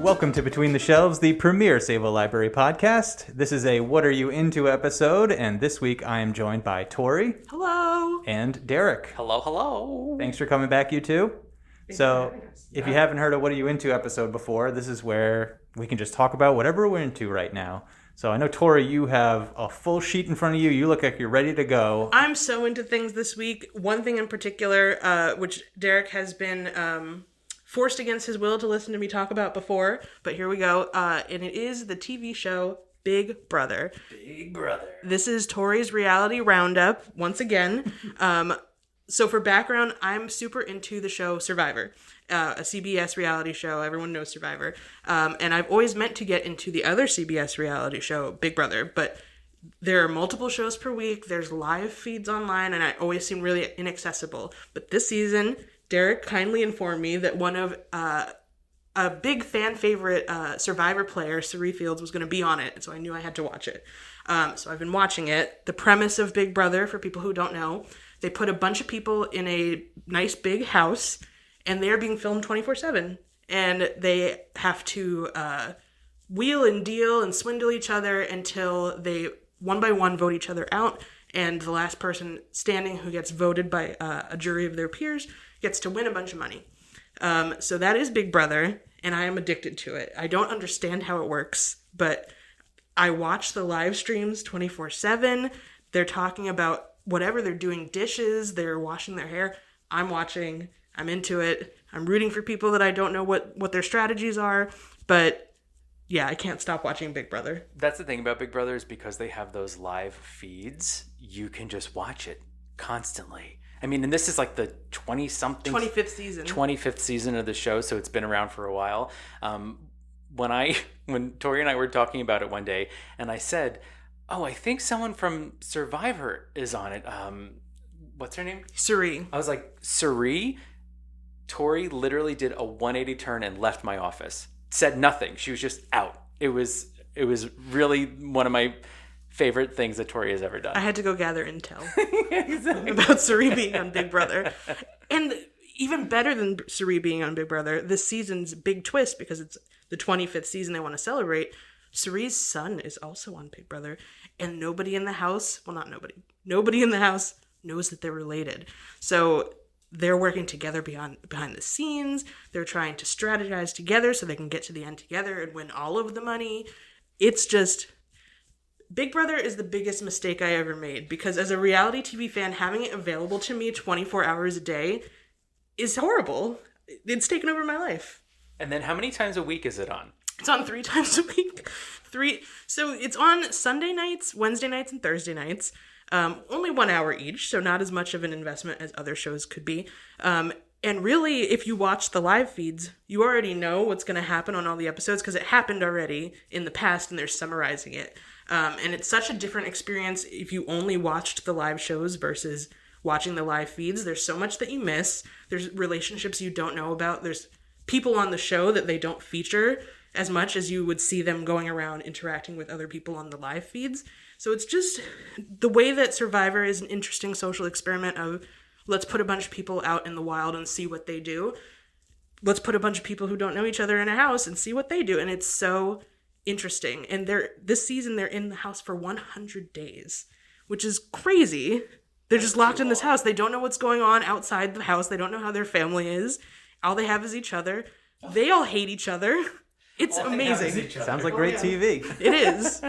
Welcome to Between the Shelves, the premier Save-O Library podcast. This is a What Are You Into episode, and this week I am joined by Tory. Hello. And Derek. Hello, hello. Thanks for coming back, you two. So, if you haven't heard a What Are You Into episode before, this is where we can just talk about whatever we're into right now. So I know, Tory, you have a full sheet in front of you. You look like you're ready to go. I'm so into things this week. One thing in particular, which Derek has been forced against his will to listen to me talk about before, but here we go. And it is the TV show Big Brother. Big Brother. This is Tory's reality roundup, once again. So for background, I'm super into the show Survivor, a CBS reality show. Everyone knows Survivor. And I've always meant to get into the other CBS reality show, Big Brother, but there are multiple shows per week. There's live feeds online, and I always seem really inaccessible. But this season, Derek kindly informed me that one of a big fan favorite Survivor player, Cirie Fields, was going to be on it, so I knew I had to watch it. So I've been watching it. The premise of Big Brother, for people who don't know, they put a bunch of people in a nice big house, and they're being filmed 24/7. And they have to wheel and deal and swindle each other until they, one by one, vote each other out. And the last person standing who gets voted by a jury of their peers gets to win a bunch of money. So that is Big Brother, and I am addicted to it. I don't understand how it works, but I watch the live streams 24/7. They're talking about whatever they're doing, dishes, they're washing their hair. I'm watching. I'm into it. I'm rooting for people that I don't know what their strategies are, but yeah, I can't stop watching Big Brother. That's the thing about Big Brother, is because they have those live feeds, you can just watch it constantly. I mean, and this is like the 20-something... 25th season of the show, so it's been around for a while. When Tory and I were talking about it one day, and I said, oh, I think someone from Survivor is on it. What's her name? Cirie. I was like, Cirie? Tory literally did a 180 turn and left my office. Said nothing. She was just out. It was really one of my favorite things that Tory has ever done. I had to go gather intel Exactly. about Cirie being on Big Brother. And even better than Cirie being on Big Brother, this season's big twist, because it's the 25th season they want to celebrate, Cirie's son is also on Big Brother. And nobody in the house, well, not nobody in the house knows that they're related. So they're working together behind the scenes. They're trying to strategize together so they can get to the end together and win all of the money. It's just... Big Brother is the biggest mistake I ever made, because as a reality TV fan, having it available to me 24 hours a day is horrible. It's taken over my life. And then how many times a week is it on? It's on 3 times a week. So it's on Sunday nights, Wednesday nights, and Thursday nights. Only 1 hour each, so not as much of an investment as other shows could be. And really, if you watch the live feeds, you already know what's going to happen on all the episodes, because it happened already in the past, and they're summarizing it. And it's such a different experience if you only watched the live shows versus watching the live feeds. There's so much that you miss. There's relationships you don't know about. There's people on the show that they don't feature as much as you would see them going around interacting with other people on the live feeds. So it's just the way that Survivor is an interesting social experiment of, let's put a bunch of people out in the wild and see what they do. Let's put a bunch of people who don't know each other in a house and see what they do. And it's so interesting. And this season, they're in the house for 100 days, which is crazy. They're just locked in this house. They don't know what's going on outside the house. They don't know how their family is. All they have is each other. They all hate each other. It's amazing. Sounds like great TV. It is.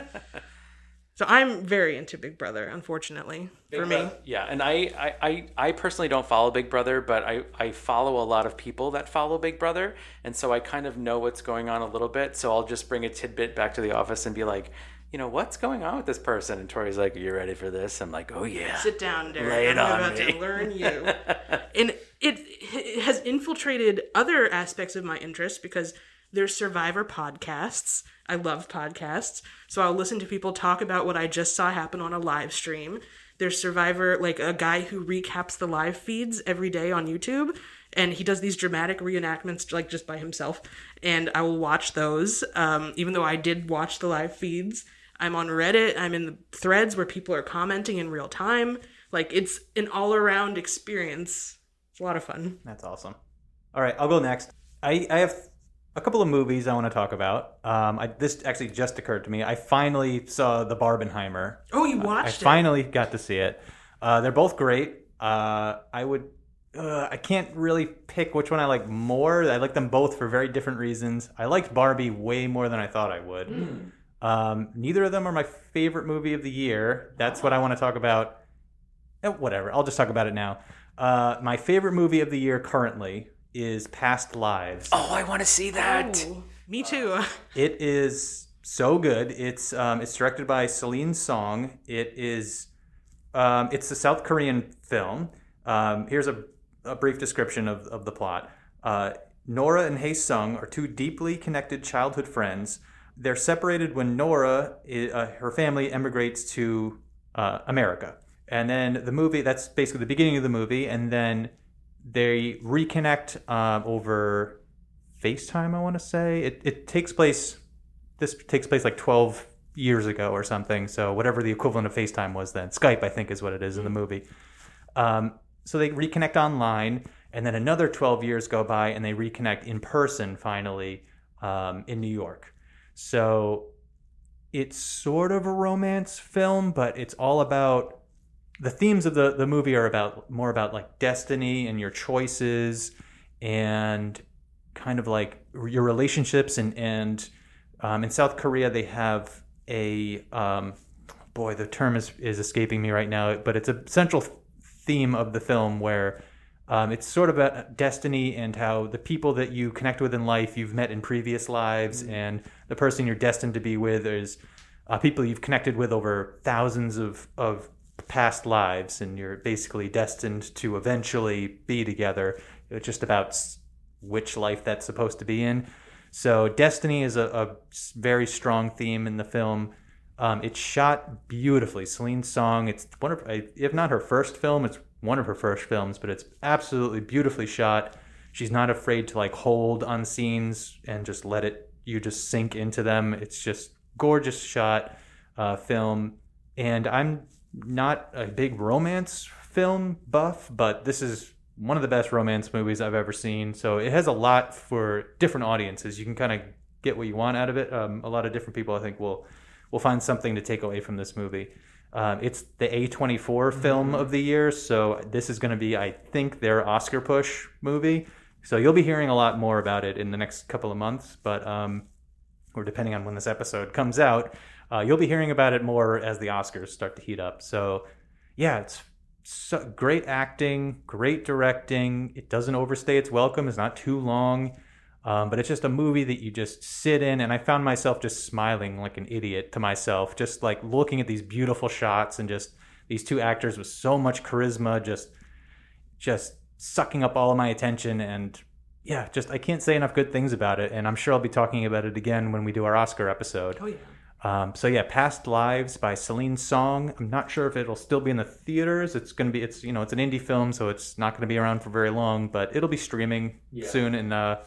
So I'm very into Big Brother, unfortunately, for me. Yeah, and I personally don't follow Big Brother, but I follow a lot of people that follow Big Brother, and so I kind of know what's going on a little bit, so I'll just bring a tidbit back to the office and be like, you know, what's going on with this person? And Tori's like, you ready for this? I'm like, oh yeah. Sit down, Derek. Lay it I'm on about me. to learn you. And it has infiltrated other aspects of my interest, because there's Survivor podcasts. I love podcasts. So I'll listen to people talk about what I just saw happen on a live stream. There's Survivor, like a guy who recaps the live feeds every day on YouTube. And he does these dramatic reenactments, like, just by himself. And I will watch those, even though I did watch the live feeds. I'm on Reddit. I'm in the threads where people are commenting in real time. Like, it's an all-around experience. It's a lot of fun. That's awesome. All right, I'll go next. I have a couple of movies I want to talk about. This actually just occurred to me. I finally saw the Barbenheimer. Oh, you watched it? I finally got to see it. They're both great. I can't really pick which one I like more. I like them both for very different reasons. I liked Barbie way more than I thought I would. Neither of them are my favorite movie of the year. That's what I want to talk about. Whatever. I'll just talk about it now. My favorite movie of the year currently is Past Lives. Oh, I want to see that. Oh, me too. It is so good. It's directed by Celine Song. It's a South Korean film. Here's a brief description of the plot. Nora and Hae Sung are two deeply connected childhood friends. They're separated when Nora, her family, emigrates to America. And then the movie, that's basically the beginning of the movie, and then they reconnect over FaceTime, I want to say. This takes place like 12 years ago or something, so whatever the equivalent of FaceTime was then. Skype, I think, is what it is in the movie. So they reconnect online, and then another 12 years go by, and they reconnect in person, finally, in New York. So it's sort of a romance film, but it's all about... The themes of the movie are more about like destiny and your choices and kind of like your relationships. And in South Korea, they have a... the term is escaping me right now, but it's a central theme of the film where it's sort of about destiny and how the people that you connect with in life you've met in previous lives, and the person you're destined to be with is people you've connected with over thousands of past lives, and you're basically destined to eventually be together. It's just about which life that's supposed to be in. So destiny is a very strong theme in the film. It's shot beautifully. Celine Song, it's one of, if not her first film, it's one of her first films, but it's absolutely beautifully shot. She's not afraid to like hold on scenes and just you just sink into them. It's just gorgeous shot film. And I'm not a big romance film buff, but this is one of the best romance movies I've ever seen. So it has a lot for different audiences. You can kind of get what you want out of it. A lot of different people, I think, will find something to take away from this movie. It's the A24 film of the year, so this is going to be, I think, their Oscar push movie. So you'll be hearing a lot more about it in the next couple of months, but or depending on when this episode comes out, you'll be hearing about it more as the Oscars start to heat up. So yeah, it's great acting, great directing. It doesn't overstay its welcome. It's not too long. But it's just a movie that you just sit in, and I found myself just smiling like an idiot to myself, just like looking at these beautiful shots and just these two actors with so much charisma, just sucking up all of my attention. And yeah, just I can't say enough good things about it, and I'm sure I'll be talking about it again when we do our Oscar episode. Oh yeah. So yeah, Past Lives by Celine Song. I'm not sure if it'll still be in the theaters. It's an indie film, so it's not going to be around for very long, but it'll be streaming soon, and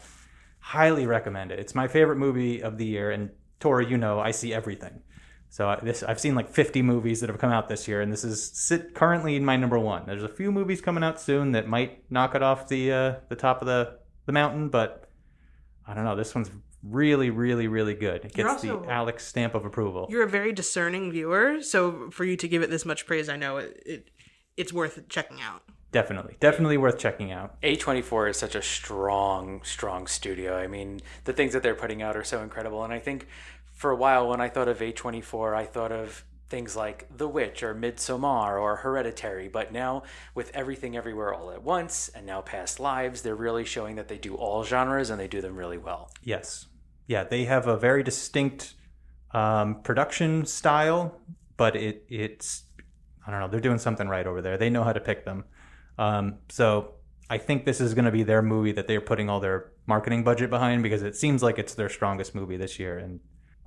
highly recommend it. It's my favorite movie of the year, and Tori, I see everything. So I've seen like 50 movies that have come out this year, and this is currently in my number one. There's a few movies coming out soon that might knock it off the top of the mountain, but I don't know. This one's really, really, really good. It gets the Alex stamp of approval. You're a very discerning viewer, so for you to give it this much praise, I know it's worth checking out. Definitely worth checking out. A24 is such a strong studio. I mean, the things that they're putting out are so incredible. And I think for a while when I thought of A24, I thought of things like The Witch or Midsommar or Hereditary. But now with Everything Everywhere All at Once and now Past Lives, they're really showing that they do all genres and they do them really well. Yes. Yeah, they have a very distinct production style, but it's, I don't know, they're doing something right over there. They know how to pick them. So I think this is going to be their movie that they're putting all their marketing budget behind, because it seems like it's their strongest movie this year. And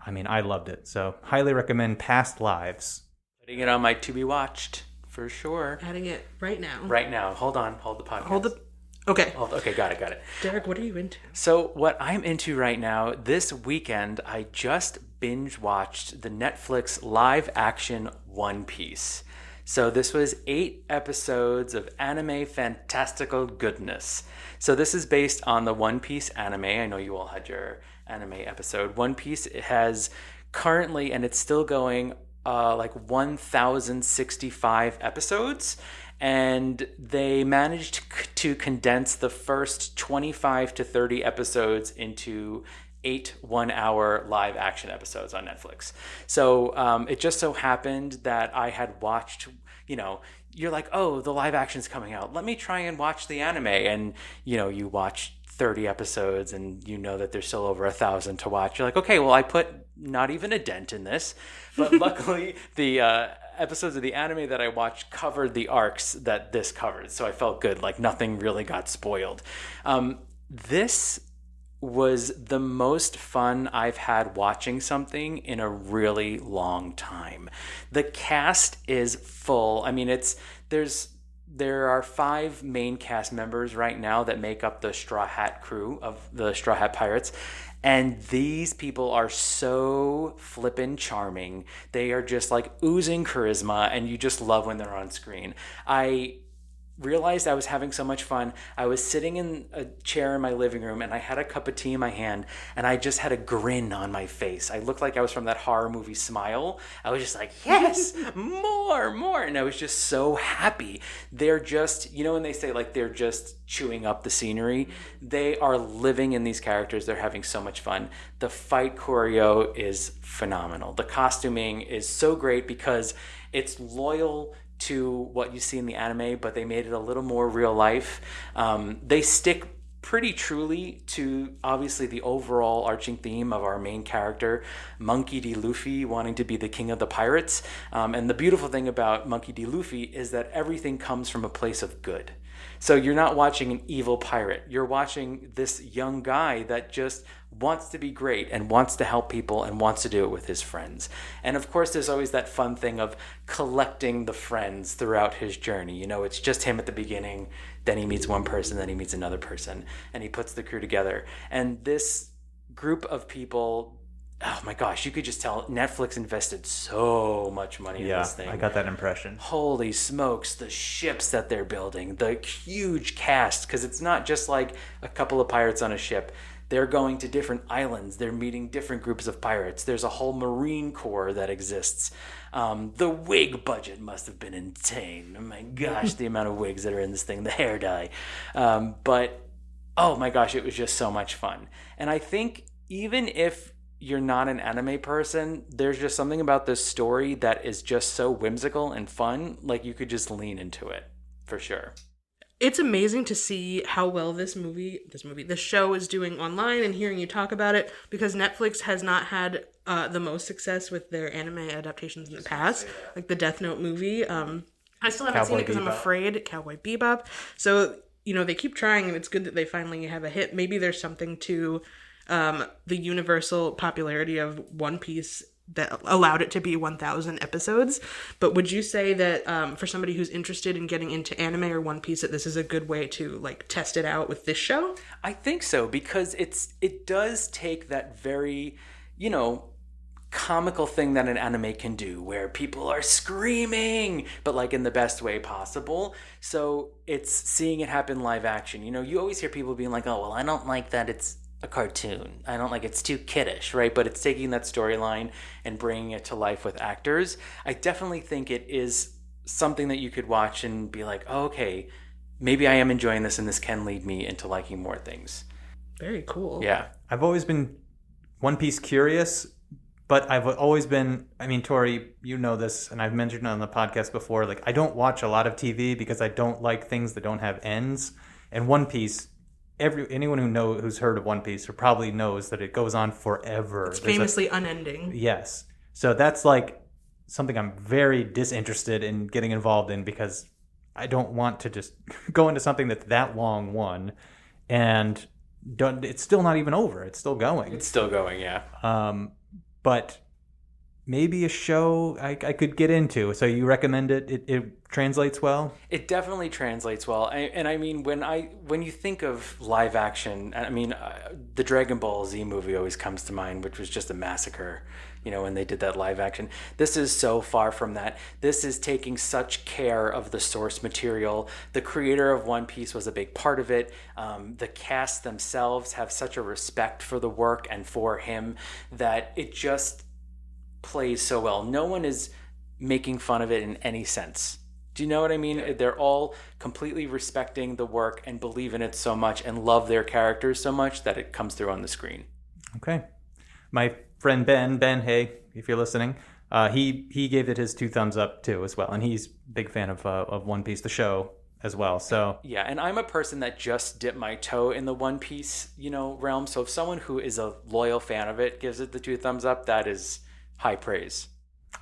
I mean, I loved it. So highly recommend Past Lives. Putting it on my to be watched for sure. Adding it right now. Hold the podcast. Okay. Okay, got it. Derek, what are you into? So what I'm into right now, this weekend, I just binge watched the Netflix live action One Piece. So this was 8 episodes of anime fantastical goodness. So this is based on the One Piece anime. I know you all had your anime episode. One Piece has currently, and it's still going, like 1,065 episodes. And they managed to condense the first 25 to 30 episodes into 8 one-hour live action episodes on Netflix. So it just so happened that I had watched, you're like, oh, the live action's coming out. Let me try and watch the anime. And, you watch 30 episodes and you know that there's still over 1,000 to watch. You're like, okay, well, I put not even a dent in this. But luckily, the episodes of the anime that I watched covered the arcs that this covered. So I felt good, like nothing really got spoiled. This was the most fun I've had watching something in a really long time. The cast is full. I mean, there are 5 main cast members right now that make up the Straw Hat crew of the Straw Hat Pirates. And these people are so flippin' charming. They are just like oozing charisma, and you just love when they're on screen. I realized I was having so much fun. I was sitting in a chair in my living room and I had a cup of tea in my hand and I just had a grin on my face. I looked like I was from that horror movie Smile. I was just like, yes, more. And I was just so happy. They're just, when they say like they're just chewing up the scenery, they are living in these characters. They're having so much fun. The fight choreo is phenomenal. The costuming is so great because it's loyal to what you see in the anime, but they made it a little more real life. They stick pretty truly to obviously the overall arching theme of our main character, Monkey D. Luffy, wanting to be the king of the pirates. And the beautiful thing about Monkey D. Luffy is that everything comes from a place of good. So you're not watching an evil pirate. You're watching this young guy that just wants to be great and wants to help people and wants to do it with his friends. And of course, there's always that fun thing of collecting the friends throughout his journey. It's just him at the beginning, then he meets one person, then he meets another person, and he puts the crew together. And this group of people, oh my gosh, you could just tell Netflix invested so much money in this thing. I got that impression. Holy smokes, the ships that they're building, the huge cast, because it's not just like a couple of pirates on a ship. They're going to different islands. They're meeting different groups of pirates. There's a whole Marine Corps that exists. The wig budget must have been insane. Oh my gosh, the amount of wigs that are in this thing, the hair dye. But, oh my gosh, it was just so much fun. And I think even if you're not an anime person, there's just something about this story that is just so whimsical and fun. Like you could just lean into it, for sure. It's amazing to see how well this show is doing online and hearing you talk about it, because Netflix has not had the most success with their anime adaptations in the past, like the Death Note movie. I still haven't seen it because I'm afraid. Cowboy Bebop. So, they keep trying, and it's good that they finally have a hit. Maybe there's something to the universal popularity of One Piece that allowed it to be 1,000 episodes. But would you say that for somebody who's interested in getting into anime or One Piece, that this is a good way to like test it out with this show? I think so, because it does take that very, comical thing that an anime can do, where people are screaming, but like in the best way possible. So it's seeing it happen live action. You always hear people being like, oh, well, I don't like that it's a cartoon. I don't like it's too kiddish, right? But it's taking that storyline and bringing it to life with actors. I definitely think it is something that you could watch and be like, oh, okay, maybe I am enjoying this and this can lead me into liking more things. Very cool. Yeah. I've always been One Piece curious, but I've always been, Tori, you know this, and I've mentioned it on the podcast before, like I don't watch a lot of TV because I don't like things that don't have ends. And One Piece, anyone who's heard of One Piece or probably knows that it goes on forever. It's famously unending. Yes. So that's like something I'm very disinterested in getting involved in, because I don't want to just go into something that's that long, one, and it's still not even over. It's still going. It's still going, yeah. But maybe a show I could get into. So you recommend it? It translates well? It definitely translates well. And I mean, when you think of live action, I mean, the Dragon Ball Z movie always comes to mind, which was just a massacre, when they did that live action. This is so far from that. This is taking such care of the source material. The creator of One Piece was a big part of it. The cast themselves have such a respect for the work and for him that it just plays so well. No one is making fun of it in any sense. Do you know what I mean? Yeah. They're all completely respecting the work and believe in it so much and love their characters so much that it comes through on the screen. Okay. My friend Ben, hey, if you're listening, he gave it his 2 thumbs up too as well, and he's a big fan of One Piece, the show as well. So yeah, and I'm a person that just dipped my toe in the One Piece, realm. So if someone who is a loyal fan of it gives it the 2 thumbs up, that is high praise.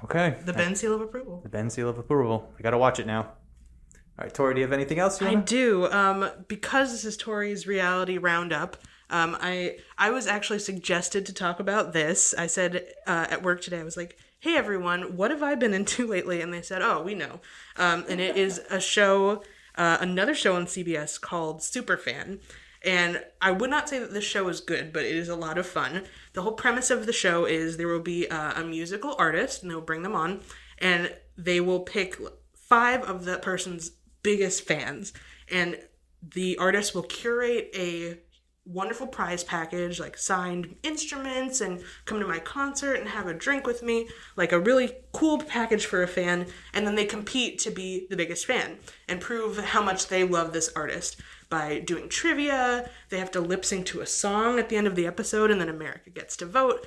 Okay. The Ben seal of approval. The Ben seal of approval. I got to watch it now. All right, Tori, do you have anything else you want? I do. Because this is Tori's reality roundup, I was actually suggested to talk about this. I said at work today, I was like, hey, everyone, what have I been into lately? And they said, oh, we know. And it is a show, another show on CBS called Superfan. And I would not say that this show is good, but it is a lot of fun. The whole premise of the show is there will be a musical artist, and they'll bring them on, and they will pick 5 of that person's biggest fans, and the artist will curate a wonderful prize package, like signed instruments, and come to my concert and have a drink with me, like a really cool package for a fan, and then they compete to be the biggest fan and prove how much they love this artist. By doing trivia, they have to lip sync to a song at the end of the episode, and then America gets to vote.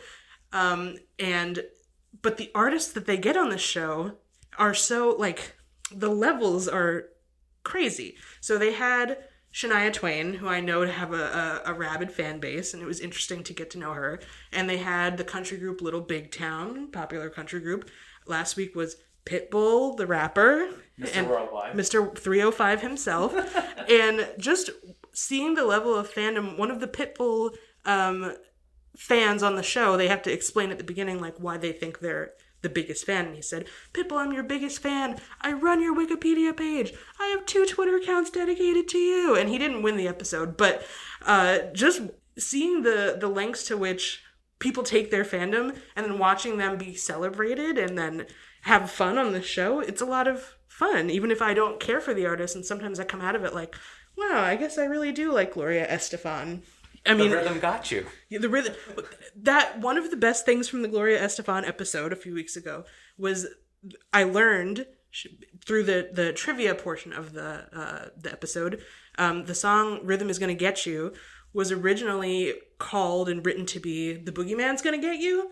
But the artists that they get on this show are so, the levels are crazy. So they had Shania Twain, who I know to have a rabid fan base, and it was interesting to get to know her. And they had the country group Little Big Town, popular country group. Last week was Pitbull, the rapper. Mr. And Worldwide. Mr. 305 himself. And just seeing the level of fandom, one of the Pitbull fans on the show, they have to explain at the beginning, why they think they're the biggest fan. And he said, Pitbull, I'm your biggest fan. I run your Wikipedia page. I have 2 Twitter accounts dedicated to you. And he didn't win the episode, but just seeing the lengths to which people take their fandom and then watching them be celebrated and then have fun on the show, it's a lot of fun, even if I don't care for the artist. And sometimes I come out of it like, wow, I guess I really do like Gloria Estefan. I mean, the rhythm got you. The rhythm. That one of the best things from the Gloria Estefan episode a few weeks ago was I learned through the trivia portion of the episode, the song "Rhythm Is Gonna Get You" was originally called and written to be "The Boogeyman's Gonna Get You,"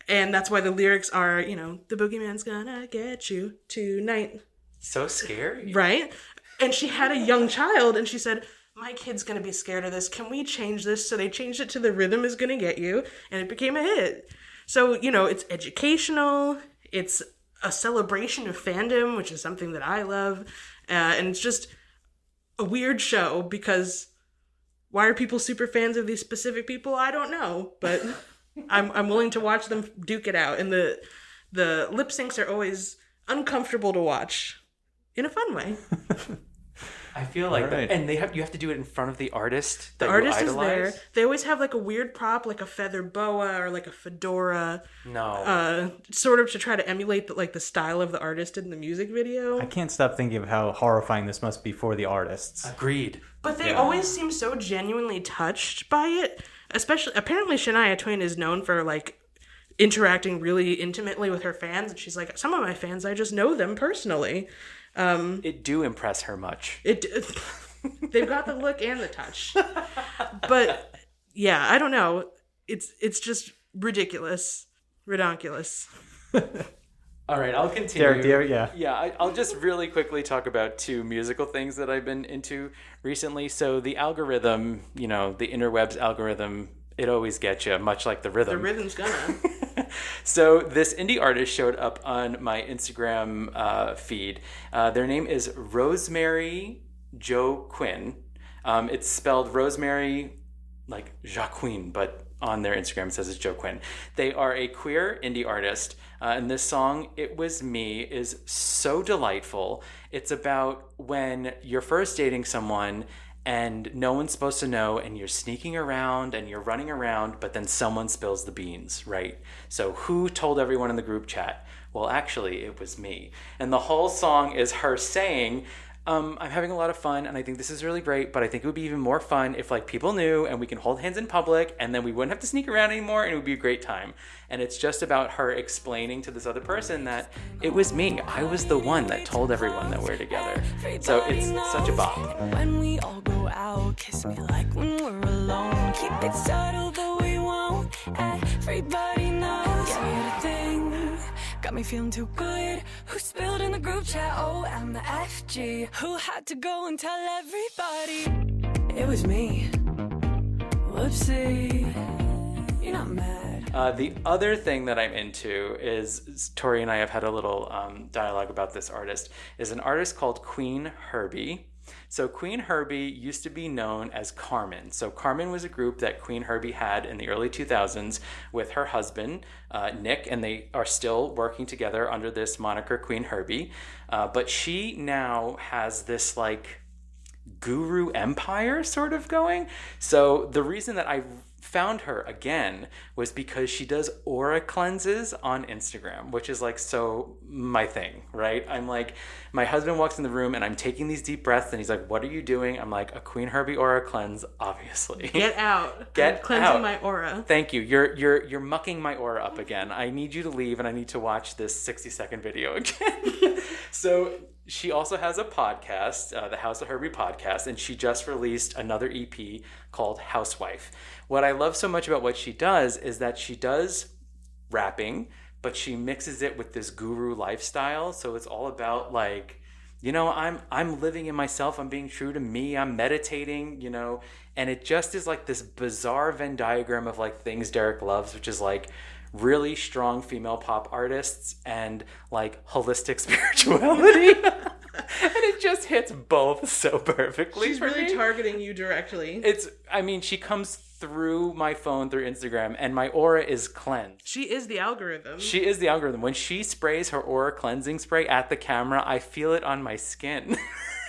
and that's why the lyrics are, "The boogeyman's gonna get you tonight." So scary, right? And she had a young child, and she said, my kid's going to be scared of this. Can we change this? So they changed it to "The Rhythm Is Gonna Get You," and it became a hit. So, it's educational. It's a celebration of fandom, which is something that I love. And it's just a weird show because why are people super fans of these specific people? I don't know, but I'm willing to watch them duke it out. And the lip syncs are always uncomfortable to watch in a fun way. I feel like that. And you have to do it in front of the artist. The artist is there. They always have a weird prop, like a feather boa or a fedora. No. Sort of to try to emulate the style of the artist in the music video. I can't stop thinking of how horrifying this must be for the artists. Agreed. But they always seem so genuinely touched by it. Especially, apparently Shania Twain is known for interacting really intimately with her fans. And she's like, some of my fans, I just know them personally. It do impress her much. They've got the look and the touch. But yeah, I don't know. It's just ridiculous. Redonkulous. All right, I'll continue. Derek, yeah. Yeah, I'll just really quickly talk about 2 musical things that I've been into recently. So the algorithm, the interwebs algorithm, it always gets you, much like the rhythm. The rhythm's gonna. So this indie artist showed up on my Instagram feed. Their name is Rosemary Joaquin. It's spelled Rosemary like Joaquin, but on their Instagram. It says it's Joaquin. They are a queer indie artist. And this song, It Was Me, is so delightful. It's about when you're first dating someone and no one's supposed to know, and you're sneaking around and you're running around, but then someone spills the beans, right? So who told everyone in the group chat? Well, actually, it was me. And the whole song is her saying, I'm having a lot of fun, and I think this is really great, but I think it would be even more fun if like people knew and we can hold hands in public, and then we wouldn't have to sneak around anymore, and it would be a great time. And it's just about her explaining to this other person that it was me. I was the one that told everyone that we're together. So it's such a bop. When we all go out, kiss me like when we're alone. Keep it subtle, but we won't. Everybody knows you're the thing. Got me feeling too good. Who spilled in the group chat? Oh, I'm the FG. Who had to go and tell everybody? It was me. Whoopsie. You're not mad. The other thing that I'm into is, Tori and I have had a little dialogue about this artist, is an artist called Queen Herby. So Queen Herby used to be known as Carmen. So Carmen was a group that Queen Herby had in the early 2000s with her husband, Nick, and they are still working together under this moniker Queen Herby. But she now has this like guru empire sort of going. So the reason that I found her again was because she does aura cleanses on Instagram, which is like so my thing, right? I'm like, my husband walks in the room and I'm taking these deep breaths and he's like, what are you doing? I'm like, a Queen Herby aura cleanse, obviously. Get out. Get I'm cleansing out. my aura. Thank you. You're mucking my aura up again. I need you to leave and I need to watch this 60-second video again. So she also has a podcast, the House of Herby podcast, and she just released another EP called Housewife. What I love so much about what she does is that she does rapping, but she mixes it with this guru lifestyle. So it's all about like, you know, I'm living in myself. I'm being true to me. I'm meditating, you know, and it just is like this bizarre Venn diagram of like things Derek loves, which is like really strong female pop artists and like holistic spirituality. And it just hits both so perfectly. She's for really me. targeting you directly. She comes through my phone through Instagram and my aura is cleansed. She is the algorithm. She is the algorithm. When she sprays her aura cleansing spray at the camera, I feel it on my skin.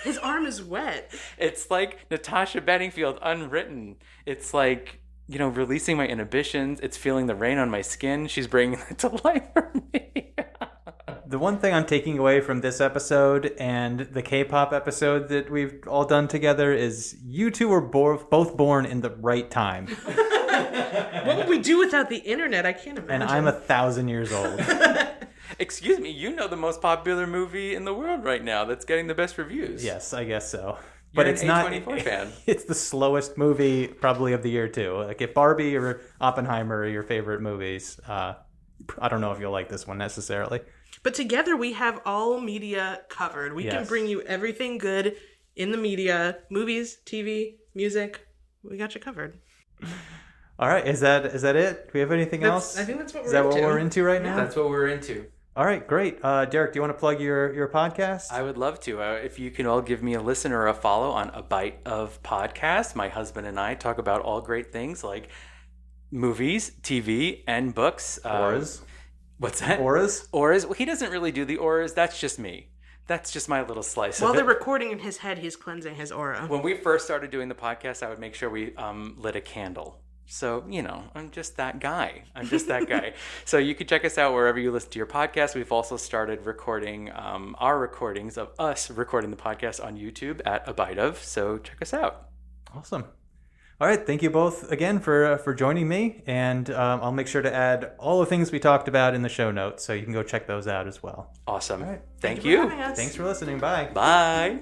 His arm is wet. It's like Natasha Bedingfield unwritten. It's like, you know, releasing my inhibitions. It's feeling the rain on my skin. She's bringing it to life for me. The one thing I'm taking away from this episode and the K-pop episode that we've all done together is you two were both born in the right time. What would we do without the internet? I can't imagine. And I'm 1,000 years old. Excuse me, you know the most popular movie in the world right now that's getting the best reviews. Yes, I guess so. You're But an it's not. A24 fan. It's the slowest movie probably of the year too. Like if Barbie or Oppenheimer are your favorite movies, I don't know if you'll like this one necessarily. But together we have all media covered. We can Yes. bring you everything good in the media, movies, TV, music. We got you covered. All right, is that it? Do we have anything else? I think that's what we're Is that into. what we're into right now? That's what we're into. All right, great. Derek, do you want to plug your podcast? I would love to. If you can all give me a listen or a follow on A Bite of Podcast. My husband and I talk about all great things like movies, TV, and books. Auras. What's that? Auras? Auras. Well, he doesn't really do the auras. That's just me. That's just my little slice While of they're it. recording in his head, he's cleansing his aura. When we first started doing the podcast, I would make sure we lit a candle. So, you know, I'm just that guy. So you can check us out wherever you listen to your podcast. We've also started recording our recordings of us recording the podcast on YouTube at A Bite of. So check us out. Awesome. All right, thank you both again for joining me, and I'll make sure to add all the things we talked about in the show notes, so you can go check those out as well. Awesome. All right. Thank for you. having us. Thanks for listening. Bye. Bye.